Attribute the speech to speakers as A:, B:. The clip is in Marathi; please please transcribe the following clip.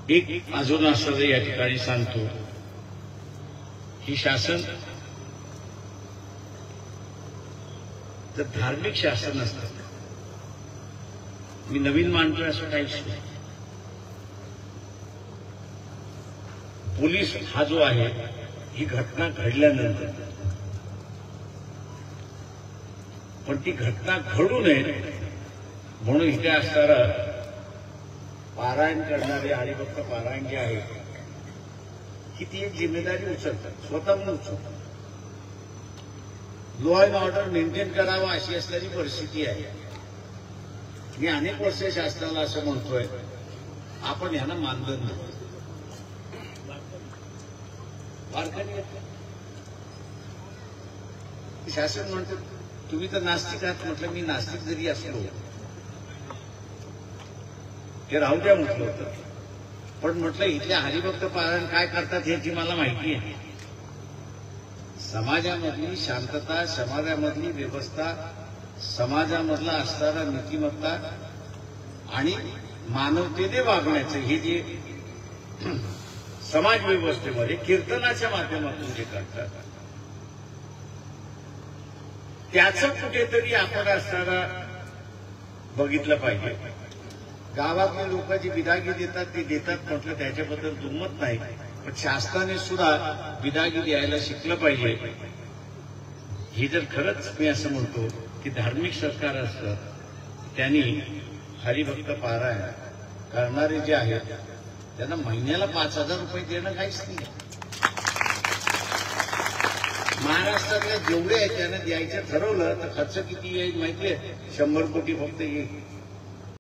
A: एक अजून असं या ठिकाणी सांगतो की शासन तर धार्मिक शासन असतं. मी नवीन मानतोय असं काहीच नाही. पोलीस हा जो आहे, ही घटना घडल्यानंतर, पण ती घटना घडू नये म्हणून इथे असणारा पारायण करणारे हरिभक्त पारायण जे आहे, ही ती एक जिम्मेदारी उचलतात, स्वतःहून उचलतात. लॉ अँड ऑर्डर मेंटेन करावा अशी असणारी परिस्थिती आहे. मी अनेक वर्ष शासनाला असं म्हणतोय, आपण ह्यांना मानधन नाही. शासन म्हणतो तुम्ही तर नास्तिक आहात. म्हटलं मी नास्तिक जरी असलो ते राहू द्या म्हटलं होतं, पण म्हटलं इथले हरिभक्त पारायण काय करतात ह्याची मला माहिती आहे. समाजामधली शांतता, समाजामधली व्यवस्था, समाजामधला असणारा नीतिमत्ता आणि मानवतेने वागण्याचं हे जे समाज व्यवस्थेमध्ये कीर्तनाच्या माध्यमातून जे करतात, त्याचं कुठेतरी आपण असणारा बघितलं पाहिजे. गावातले लोक जी बिदागी देतात ते देतात म्हटलं, त्याच्याबद्दल दुमत नाही, पण शासनाने सुद्धा बिदागी द्यायला शिकलं पाहिजे. ही जर खरंच मी असं म्हणतो की धार्मिक सरकार असतं, त्यांनी हरिभक्त पारायण करणारे जे आहेत त्यांना महिन्याला 5,000 रुपये देणं काहीच नाही. महाराष्ट्रातल्या जेवढे आहेत त्यांना द्यायचं ठरवलं तर खर्च किती येईल माहितीये? 100 कोटी फक्त येईल.